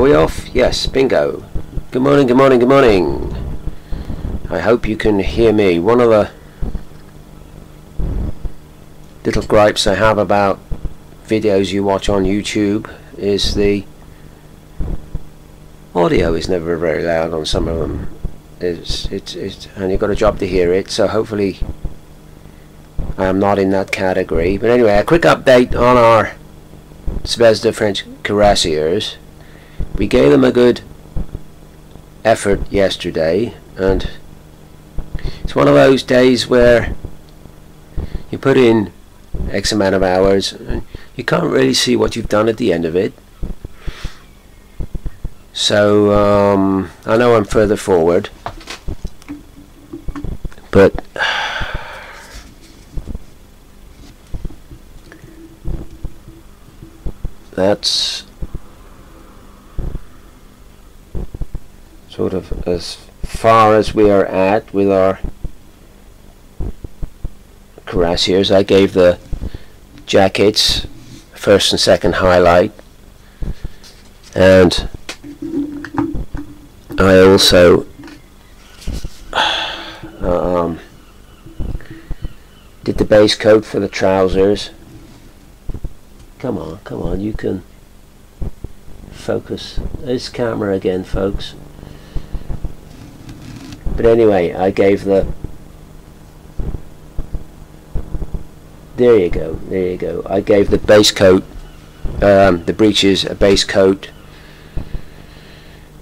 we off? Yes, bingo. Good morning, good morning, good morning. I hope you can hear me. One of the little gripes I have about videos you watch on YouTube is the audio is never very loud on some of them. And you've got a job to hear it, so hopefully I am not in that category. But anyway, a quick update on our Zvezda French currassiars. We gave them a good effort yesterday, and it's one of those days where you put in X amount of hours and you can't really see what you've done at the end of it. So I know I'm further forward, but that's sort of as far as we are at with our currassiars. I gave the jackets first and second highlight, and I also did the base coat for the trousers. Come on, you can focus. There's camera again, folks. But anyway, I gave the... There you go. I gave the base coat, the breeches, a base coat,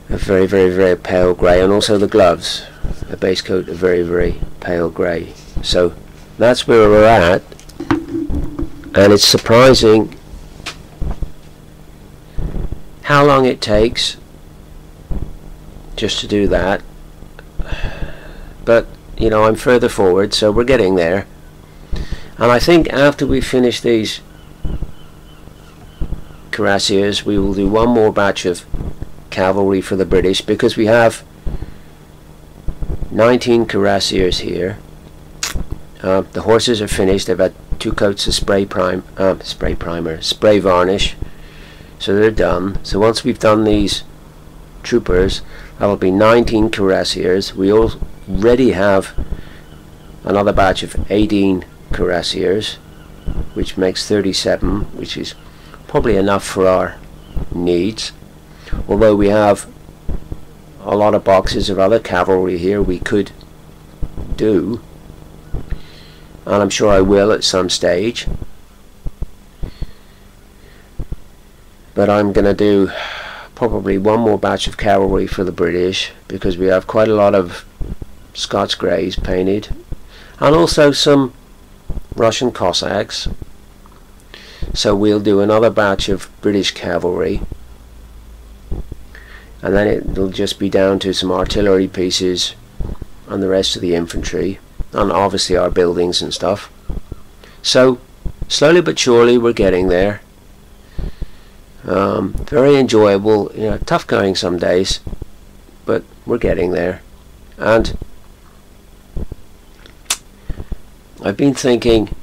a very, very, very pale grey, and also the gloves, a base coat, a very, very pale grey. So that's where we're at, and it's surprising how long it takes just to do that. But you know, I'm further forward, so we're getting there. And I think after we finish these currassiars, we will do one more batch of cavalry for the British, because we have 19 currassiars here. The horses are finished. They've had 2 coats of spray varnish, so they're done. So once we've done these troopers, that'll be 19 currassiars. We already have another batch of 18 currassiars, which makes 37, which is probably enough for our needs, although we have a lot of boxes of other cavalry here we could do, and I'm sure I will at some stage. But I'm gonna do probably one more batch of cavalry for the British, because we have quite a lot of Scots Greys painted, and also some Russian Cossacks. So we'll do another batch of British cavalry, and then it'll just be down to some artillery pieces and the rest of the infantry, and obviously our buildings and stuff. So slowly but surely we're getting there. Very enjoyable, you know, tough going some days, but we're getting there. And I've been thinking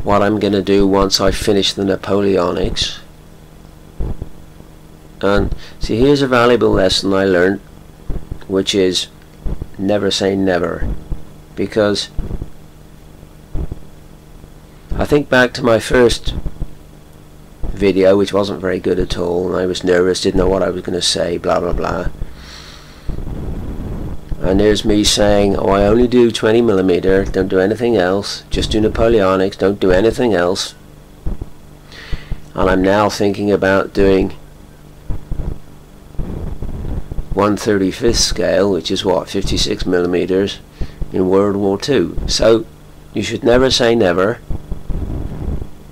what I'm going to do once I finish the napoleonics. And see, here's a valuable lesson I learned, which is never say never. Because I think back to my first video, which wasn't very good at all, and I was nervous, didn't know what I was going to say, blah blah blah. And there's me saying, oh, I only do 20mm, don't do anything else, just do napoleonics, don't do anything else. And I'm now thinking about doing 1/35th scale, which is what, 56mm in World War II. So you should never say never.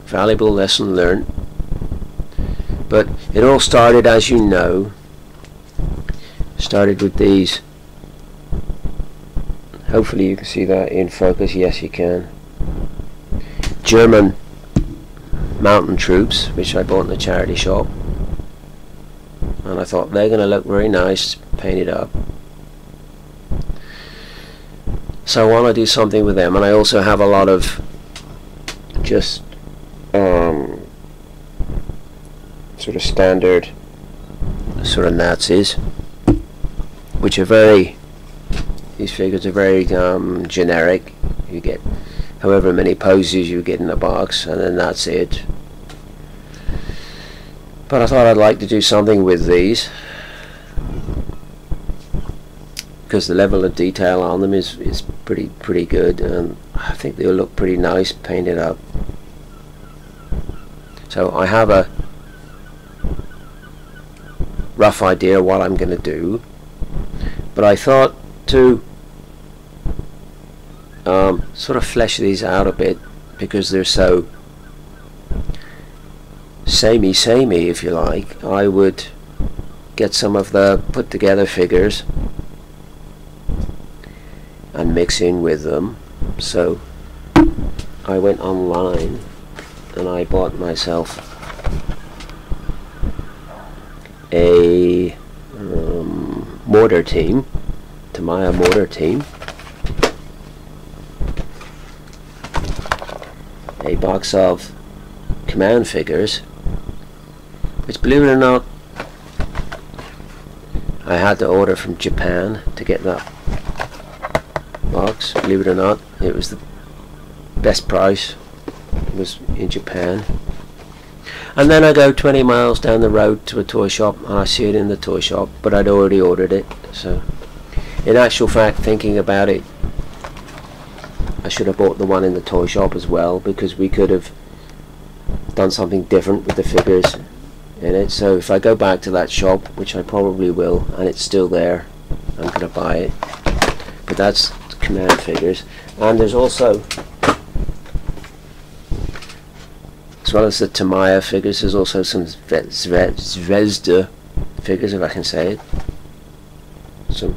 Valuable lesson learned. But it all started, as you know, started with these. Hopefully you can see that in focus. Yes, you can. German mountain troops, which I bought in the charity shop, and I thought they're going to look very nice painted up, so I want to do something with them. And I also have a lot of just sort of standard sort of Nazis, which are very, these figures are very generic. You get however many poses you get in a box, and then that's it. But I thought I'd like to do something with these, because the level of detail on them is pretty good, and I think they'll look pretty nice painted up. So I have a rough idea what I'm going to do, but I thought to sort of flesh these out a bit, because they're so samey, if you like. I would get some of the put together figures and mix in with them. So I went online and I bought myself a mortar team, Tamiya mortar team, a box of command figures, which, believe it or not, I had to order from Japan to get that box. Believe it or not, it was the best price. It was in Japan. And then I go 20 miles down the road to a toy shop and I see it in the toy shop, but I'd already ordered it. So in actual fact, thinking about it, I should have bought the one in the toy shop as well, because we could have done something different with the figures in it. So if I go back to that shop, which I probably will, and it's still there, I'm going to buy it. But that's command figures. And there's also, as well as the Tamiya figures, there's also some Zvezda figures, if I can say it. Some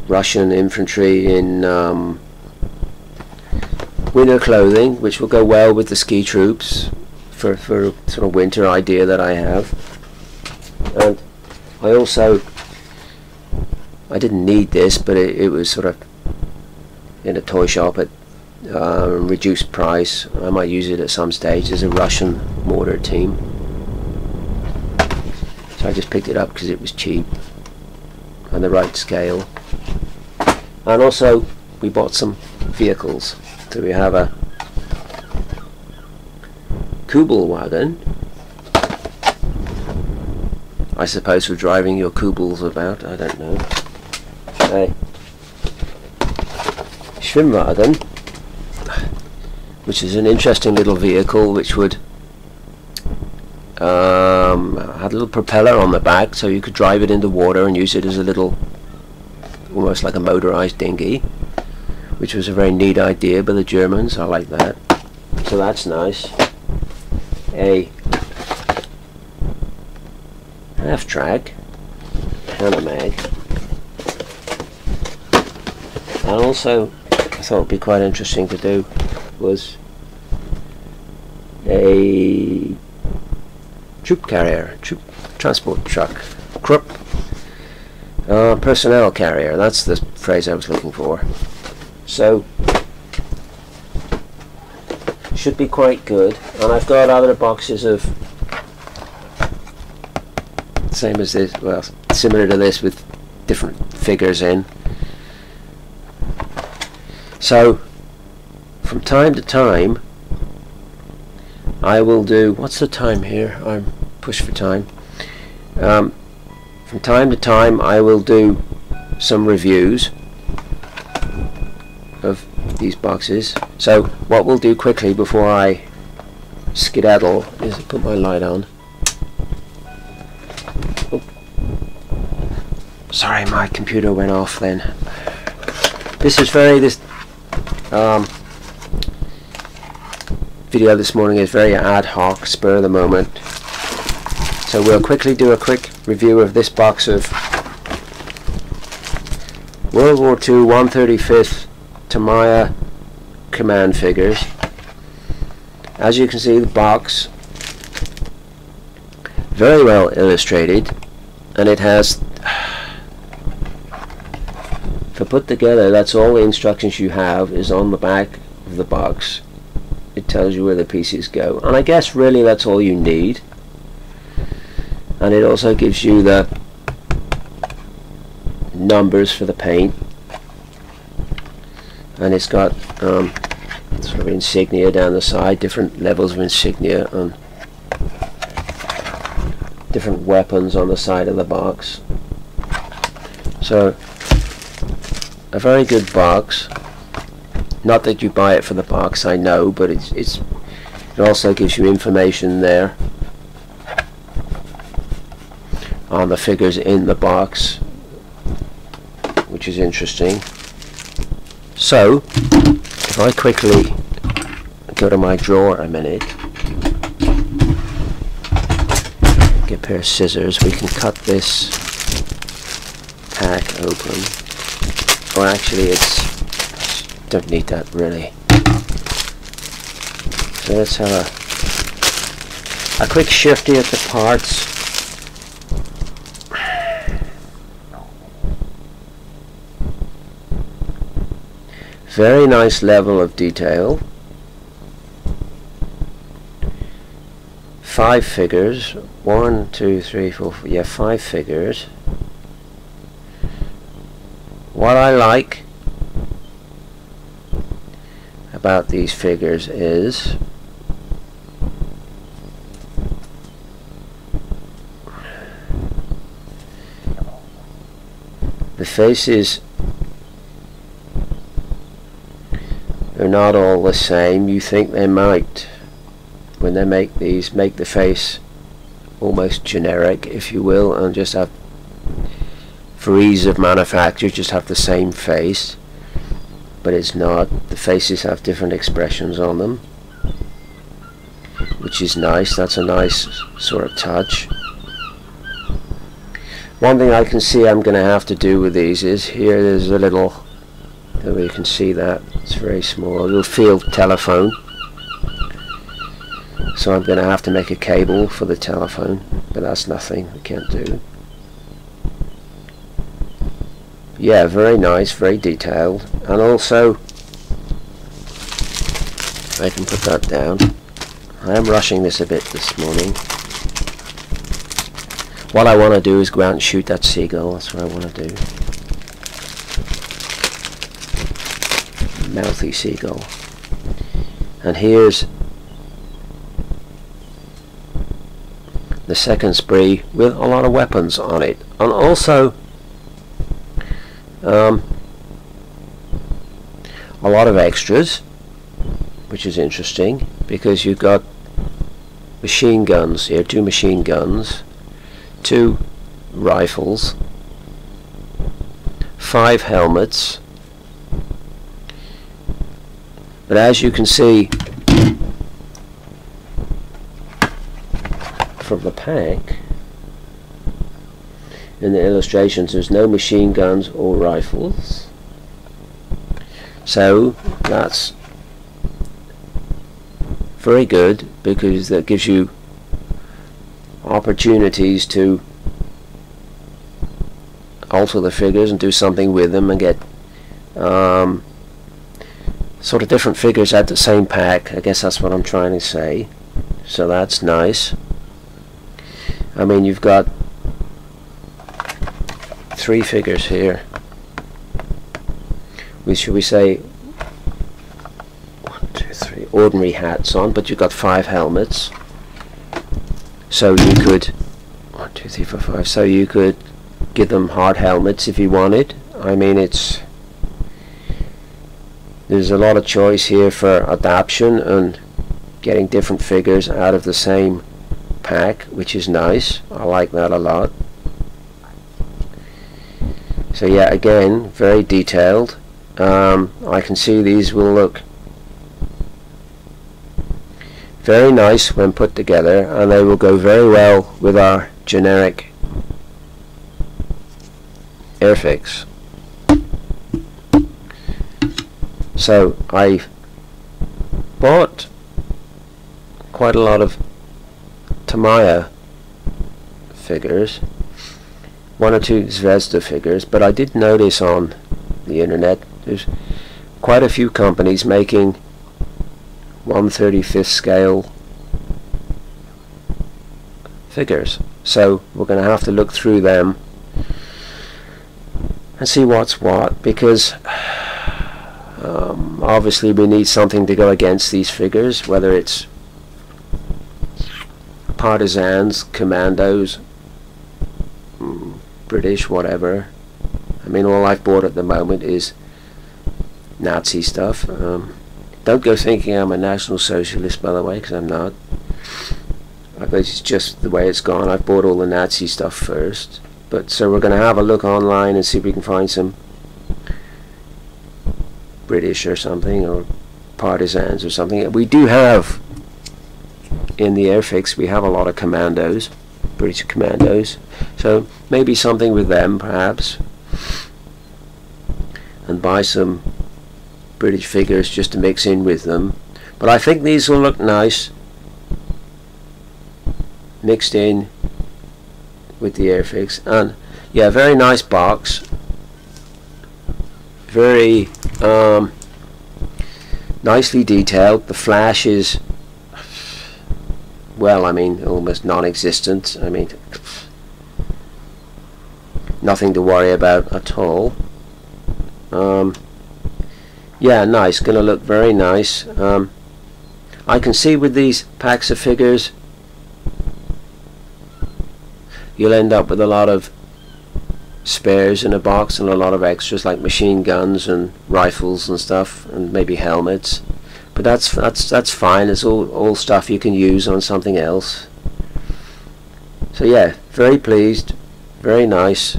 Russian infantry in winter clothing, which will go well with the ski troops for sort of winter idea that I have. And I also, I didn't need this, but it was sort of in a toy shop at reduced price. I might use it at some stage. There's a Russian mortar team, so I just picked it up because it was cheap and the right scale. And also we bought some vehicles. So we have a Kubel wagon, I suppose, for driving your Kubels about, I don't know. A Schwimmwagen, which is an interesting little vehicle, which would had a little propeller on the back, so you could drive it into water and use it as a little, almost like a motorized dinghy, which was a very neat idea by the Germans. I like that. So that's nice. A half-track Panamag. And also, I thought it would be quite interesting to do was a troop carrier, troop transport truck, Krupp personnel carrier. That's the phrase I was looking for. So should be quite good. And I've got other boxes of same as this, well, similar to this, with different figures in. So from time to time I will do, what's the time here? I'm pushed for time. From time to time I will do some reviews of these boxes. So what we'll do quickly before I skedaddle is put my light on. Oh. Sorry, my computer went off then. This is this video this morning is very ad hoc, spur of the moment. So we'll quickly do a quick review of this box of World War II 135th Tamiya command figures. As you can see, the box very well illustrated, and it has, for put together, that's all the instructions you have is on the back of the box. It tells you where the pieces go, and I guess really that's all you need. and it also gives you the numbers for the paint, and it's got sort of insignia down the side, different levels of insignia and different weapons on the side of the box. So a very good box. Not that you buy it for the box, I know, but it also gives you information there on the figures in the box, which is interesting. So if I quickly go to my drawer a minute, get a pair of scissors, we can cut this pack open. Or actually, don't need that really. So let's have a quick shifty at the parts. Very nice level of detail. 5 figures. 1, 2, 3, 4, yeah, 5 figures. What I like about these figures is the faces are not all the same. You think they might, when they make these, make the face almost generic, if you will, and just have, for ease of manufacture, just have the same face. But it's not. The faces have different expressions on them, which is nice. That's a nice sort of touch. One thing I can see I'm going to have to do with these is, here there's a little, oh, you can see that, it's very small, a little field telephone. So I'm going to have to make a cable for the telephone, but that's nothing, we can't do. Yeah, very nice, very detailed, and also I can put that down. I am rushing this a bit this morning. What I want to do is go out and shoot that seagull. That's what I want to do. Mouthy seagull. And here's the second spree with a lot of weapons on it, and also a lot of extras, which is interesting because you've got machine guns here, 2 machine guns, 2 rifles, 5 helmets. But as you can see from the pack, in the illustrations, there's no machine guns or rifles. So that's very good, because that gives you opportunities to alter the figures and do something with them and get sort of different figures out the same pack. I guess that's what I'm trying to say. So that's nice. I mean, you've got 3 figures here with, should we say, 1, 2, 3 ordinary hats on, but you've got 5 helmets. So you could 1, 2, 3, 4, 5. So you could give them hard helmets if you wanted. I mean, there's a lot of choice here for adaptation and getting different figures out of the same pack, which is nice. I like that a lot. So yeah, again, very detailed. I can see these will look very nice when put together, and they will go very well with our generic airfix. So I bought quite a lot of Tamaya figures, 1 or 2 Zvezda figures, but I did notice on the internet there's quite a few companies making 1/35 scale figures. So we're going to have to look through them and see what's what, because obviously we need something to go against these figures, whether it's partisans, commandos, British, whatever. I mean, all I've bought at the moment is Nazi stuff. Don't go thinking I'm a National Socialist, by the way, because I'm not. I guess it's just the way it's gone. I've bought all the Nazi stuff first. But so we're going to have a look online and see if we can find some British or something, or partisans or something. We do have in the airfix, we have a lot of commandos, British commandos, so maybe something with them perhaps, and buy some British figures just to mix in with them. But I think these will look nice mixed in with the airfix. And yeah, very nice box, very nicely detailed. The flash is, well, I mean, almost non-existent. I mean, nothing to worry about at all. Yeah, nice, gonna look very nice. I can see with these packs of figures you'll end up with a lot of spares in a box and a lot of extras like machine guns and rifles and stuff, and maybe helmets. But that's fine. It's all stuff you can use on something else. So yeah, very pleased, very nice.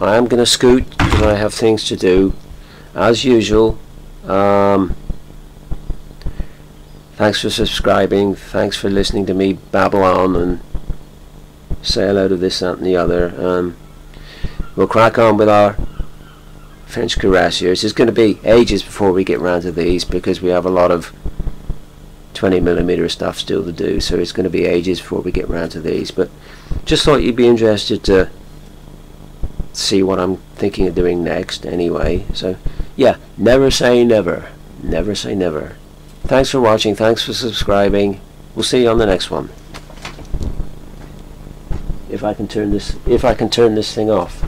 I am going to scoot because I have things to do as usual. Thanks for subscribing, thanks for listening to me babble on and say hello to this, that and the other. We'll crack on with our French currassiers. It's going to be ages before we get round to these because we have a lot of 20mm stuff still to do, so it's going to be ages before we get round to these. But just thought you'd be interested to see what I'm thinking of doing next anyway. So yeah, never say never, never say never. Thanks for watching, thanks for subscribing. We'll see you on the next one. If I can turn this thing off.